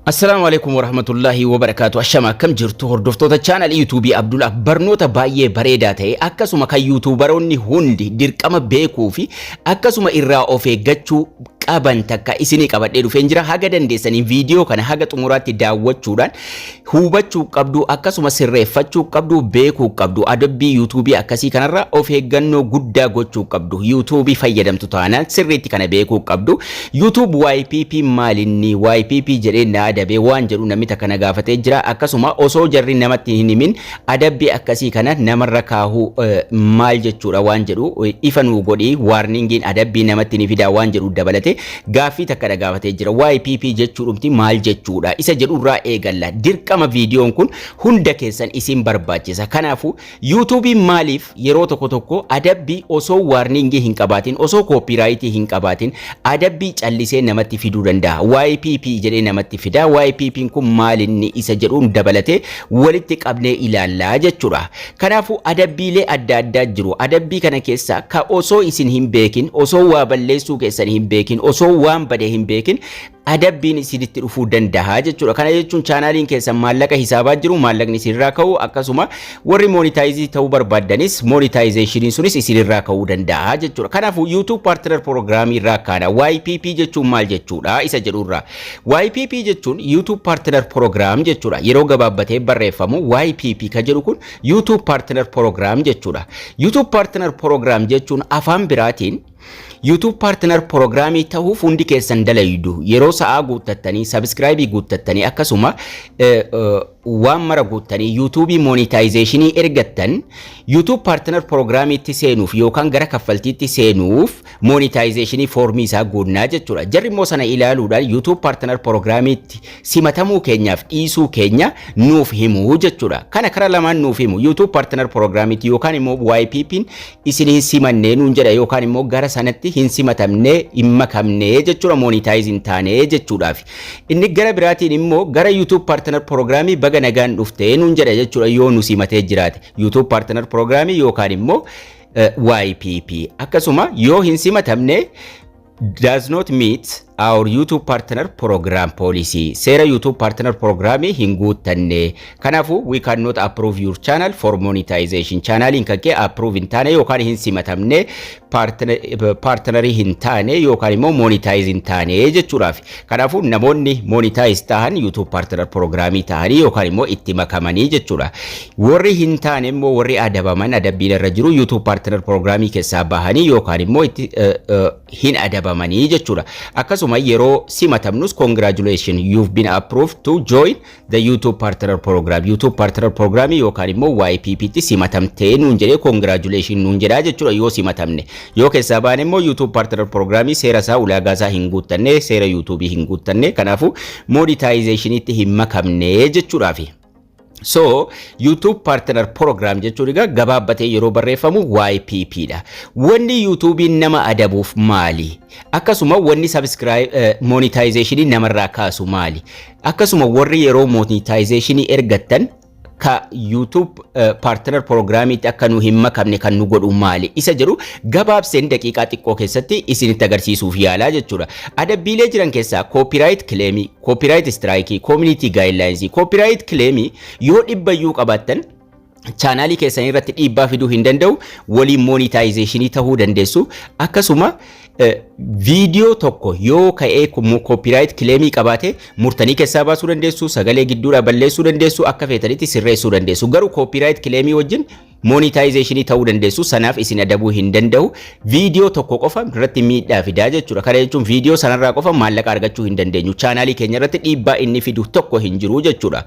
Assalamualaikum warahmatullahi wabarakatuh. Ashama kam jirtu hordoftoota channel YouTube Abdullah barnoota baay'ee bareedaa ta'e akkasuma kan YouTuberoonni hundi dirqama beekuu fi akkasuma irraa of eeggachuu qaban takka isinii qabadhee dhufeen jira. Haga dandeessanii viidiyoo kana haga xumuraatti daawwachuudhaan hubachuu qabdu akkasuma sirreeffachuu qabdu beekuu qabdu adabbii YouTube akkasii kanarra of eeggannoo guddaa gochuu qabdu. YouTube fayyadamtu taanaan sirriitti kana beekuu qabdu. YouTube YPP maalinni YPP jedhee adabee waan jedhu namni takka na gaafatee jira. Akkasuma osoo jarri namatti hin himin adabbii akkasii kana namarra kaahuu maal jechuudha waan jedhu ifa nuu godhi warningiin adabbii namatti ni fidaa waan jedhu dabalate gaaffii takka na gaafatee jira. YPP jechuudhumti maal jechuudha isa jedhu irraa eegalla. Dirqama viidiyoon kun hunda keessan isin barbaachisa. Kanaafu YouTube maaliif yeroo tokko tokko adabbii osoo warningii hin qabaatin osoo copyright hin qabaatin adabbii callisee namatti fiduu danda'a. YPP jedhee namatti fida. YPP kun maalinni isa jedhuun dabalate walitti qabnee ilaallaa jechuudha. Kanaafu adabbiilee adda addaa jiru. Adabbii kana keessa ka osoo isin hin beekin osoo waa balleessuu keessan hin beekin osoo waan bade hin beekin adabbiin isinitti dhufuu danda'a jechuudha. Kana jechuun chaanaaliin keessan maallaqa hisaabaa jiru maallaqni isinirraa ka'u akkasuma warri monetizii ta'uu barbaadanis monetization sunis isinirraa ka'uu danda'a jechuudha. Kanaafu YouTube partner program irraa kana YPP jechuun maal jechuudha isa jedhurraa. YPP jechuun YouTube partner program jechuudha. Yeroo gabaabbatee barreeffamu YPP ka jedhu kun YouTube partner program jechuudha. YouTube partner program jechuun afaan biraatiin YouTube partner programii ta'uuf hundi keessan dalaydu yeroo sa'a guuttattanii subscribe guuttattanii akkasuma waan mara guuttanii YouTube monetization ergattan YouTube partner programii itti seenuuf yookaan gara kaffaltiitti seenuuf monetization formii isaa guunnaa jechuudha. Jarri immoo sana ilaaluudhaan YouTube partner programii itti simatamuu keenyaaf dhiisuu keenya nuuf himu jechuudha. Kana kara lamaan nuuf himu YouTube partner programii yookaan immoo YPP'n isin hin simannee nuun jedha yookaan immoo gara sanatti hin simatamne hin makamne jechuudha monetizing taane jechuudhaaf. Inni gara biraatiin immoo gara YouTube partner programii baga nagaan dhuftee nuun jedha jechuudha yoo nu simatee jiraate YouTube partner programii yookaan immoo YPP. Akkasuma yoo hin simatamne does not meet our YouTube partner program policy. Seera YouTube partner programii hin guuttanne. Kanaafu we cannot approve your channel for monetization. Channelin kake approve hin taane yookaan hin simatamne partnerii hin taane yookaan immoo monetize hin taane jechuudhaaf. Kanaafu namoonni monetize tahan YouTube partner programii tahanii yookaan immoo itti makamanii jechuudha. Warri hin taane immoo warri adabaman adabbiin irra jiru YouTube partner programii keessaa bahanii yookaan immoo itti hin adabamanii jechuudha. Akkasuma yero simatamnus congratulations you've been approved to join the YouTube partner program. YouTube partner program yookaan immoo YPP ti simatamtee nuun jedhee congratulations nuun jedhaa jechuudha yoo simatamne. Yoo keessaa baane immoo YouTube partner program seera isaa ulaagaa isaa hin guuttanne seera YouTube hin guuttanne kanaafu monetization itti hin makamne jechuudhaafi. So YouTube partner program jechuun egaa gabaabbatee yeroo barreeffamu YPP dha. Wanni YouTube nama adabuuf maali? Akkasuma wanni subscribe monetization namarraa kaasu maali? Akkasuma warri yeroo monetization ergattan ka YouTube partner programii akka nu hin makamne kan nu godhu maali? Isa jedhu gabaabseen daqiiqaa xiqqoo keessatti isinitti agarsiisuuf yaalaa jechuudha. Adabbiilee jiran keessaa copyright claim, copyright strike, community guidelines, copyright claim yoo dhibbayyuu qabaattan chaanaalii keessan irratti dhiibbaa fiduu hin danda'u waliin monetization ta'uu dandeessu. Akkasuma video tokko yoo ka'ee copyright claim qabaate murtanii keessaa baasuu dandeessu, sagalee gidduudha balleessuu dandeessu, akka feetanitti sirreessuu dandeessu. Garuu copyright claim wajjin monetization ta'uu dandeessu sanaaf isin adabuu hin danda'u. Video tokko qofa irratti miidhaa fidaa jechuudha. Kana jechuun video sanarraa qofa maallaqa argachuu hin dandeenyu. Chaanaalii keenya irratti dhiibbaa inni fidu tokko hin jiru jechuudha.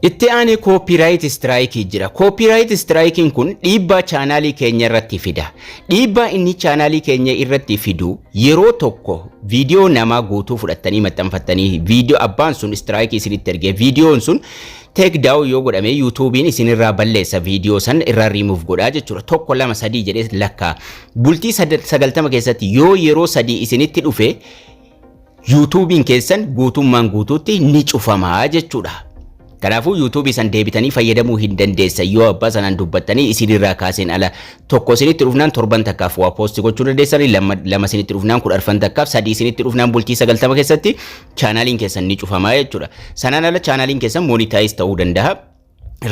Itti aanee copyright strike jira. Copyright strike kun dhiibbaa chaanaalii keenya irratti fida. Dhiibbaa inni chaanaalii keenya irratti fidu yeroo tokko video nama guutuu fudhattanii maxxanfattanii video abbaan sun strike isinitti ergee videoon sun take down yoo godhame YouTubein isinirraa balleessa video san irraa remove godhaa jechuudha. Tokko lama sadii jedhee lakkaa. Bultii 90 keessatti yoo yeroo sadii isinitti dhufe YouTubein keessan guutummaan guutuutti ni cufamaa jechuudha. Kanaafuu YouTube san deebitanii fayyadamuu hin dandeessan yoo abbaa sanaan dubbattanii isinirraa kaaseen ala tokko isinitti dhufnaan torban takkaaf waa post gochuu dandeessanii lama isinitti dhufnaan 10 takkaaf sadii isinitti dhufnaan bultii 90 keessatti chaanaaliin keessan ni cufamaa jechuudha. Sanaan ala chaanaaliin keessan monetize ta'uu danda'a.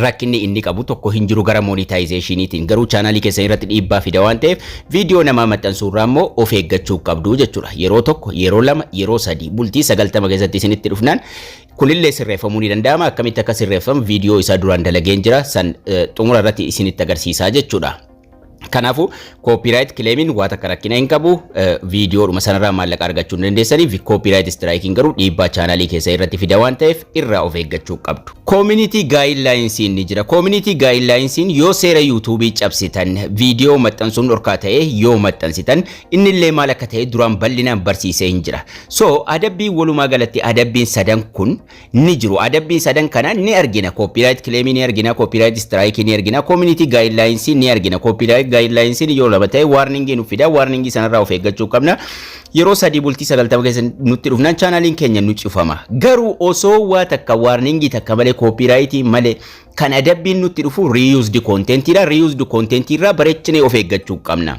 Rakkinni inni qabu tokko hin jiru gara monetizationiitiin garuu chaanaalii keessan irratti dhiibbaa fida waan ta'eef viidiyoo namaa maxxansuurraa immoo of eeggachuu qabdu jechuudha. Yeroo tokko, yeroo lama, yeroo sadii bultii 90 keessatti isinitti dhufnaan kunillee sirreeffamuu ni danda'ama. Akkamitti akka sirreeffamu viidiyoo isaa duraan dalageen jira san xumura irratti isinitti agarsiisaa jechuudha. Kanaafuu copyright claiming waa takka rakkina hin qabu viidiyoo dhuma sanarraa maallaqa argachuu dandeessanii copyright striking garuu dhiibbaa chaanaalii keessa irratti fida waan ta'eef irraa of eeggachuu qabdu. Community guidelines ni jira. Community guidelines yoo seera YouTube cabsitan viidiyoo maxxansuun dhorkaa ta'e yoo maxxansitan innillee maal akka ta'e duraan bal'inaan barsiisee hin jira. So adabbii walumaa galatti adabbiin sadan kun ni jiru. Adabbii sadan kana ni argina. Copyright claiming ni argina, copyright striking ni argina, community guidelines ni argina. Copyright guidelines yoo lama ta'e warning nu fida. Warning sanarraa of eeggachuu qabna. Yeroo sadii bultii 90 keessa nutti dhufnaan chaanaaliin keenya nu cufama. Garuu osoo waa takka warning takka malee copyright malee kan adabbiin nutti dhufu reused content ira. Reused content irraa bareechinee of eeggachuu qabna.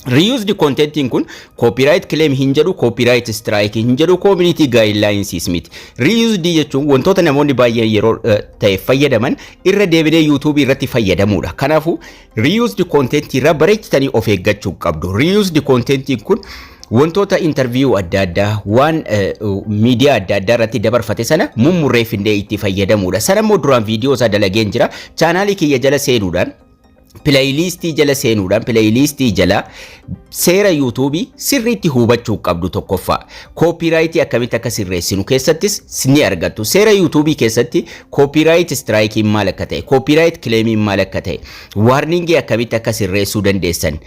Reused content kun copyright claim hin jedhu, copyright strike hin jedhu, community guidelines miti. Reused jechuun wantoota namoonni baay'ee yeroo ta'e fayyadaman irra deebinee YouTube irratti fayyadamuudha. Kanaafuu reused content irraa bareechitanii of eeggachuu qabdu. Reused content kun wantoota interview adda addaa waan media adda addaa irratti dabarfate sana mummurreeffindee itti fayyadamuudha. Sana immoo duraan viidiyoo isaa dalageen jira. Chaanaalii kiyya jala seenuudhaan playlistii jala seenuudhaan playlistii jala seera YouTube sirriitti hubachuu qabdu tokkoffaa. Copyright akkamitti akka sirreessinu keessattis ni argattu. Seera YouTube keessatti copyright strike maal akka ta'e, copyright claim maal akka ta'e, warning akkamitti akka sirreessuu dandeessan.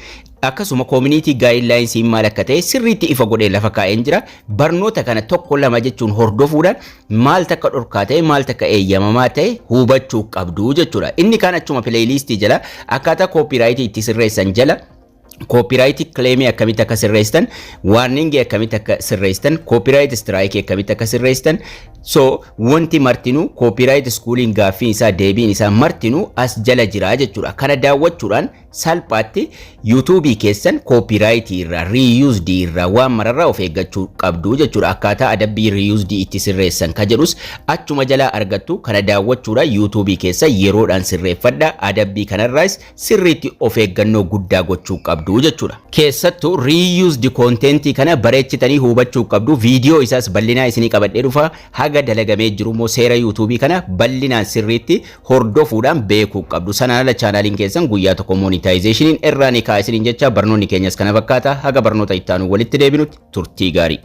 Akkasuma community guidelines maal akka ta'e sirriitti ifa godhee lafa kaa'een jira. Barnoota kana tokko lama jechuun hordofuudhaan maal takka dhorkaa ta'e maal takka eeyyamamaa ta'e hubachuu qabdu jechuudha. Inni kaan achuma playlistii jala akkaataa copyright itti sirreessan jala copyright claim akkamitti akka sirreessan, warning akkamitti akka sirreessan, copyright strike akkamitti akka sirreessan. So wanti martinuu copyright schooling gaaffii isaa deebiin isaa martinuu as jala jira jechuudha. Kana daawwachuudhaan salphaatti YouTube keessan copyright irraa reused irraa waan mararraa of eeggachuu qabdu jechuudha. Akkaataa adabbii reused itti sirreessan ka jedhus achuma jala argattu. Kana daawwachuudhaan YouTube keessa yeroodhaan sirreeffadha. Adabbii kanarraas sirriitti of eeggannoo guddaa gochuu qabdu jechuudha. Keessattuu reused content kana bareechitanii hubachuu qabdu. Viidiyoo isaas bal'inaa isinii qabadhee dhufa. Haga dalagamee jiru moo seera YouTube kana bal'inaan sirriitti hordofuudhaan beekuu qabdu. Sanaan ala chaanaaliin keessan guyyaa tokko monetization irraa ni kaa'isiniin jecha barnoonni keenyas kana fakkaata. Haga barnoota itti aanu walitti deebinutti turtii gaarii.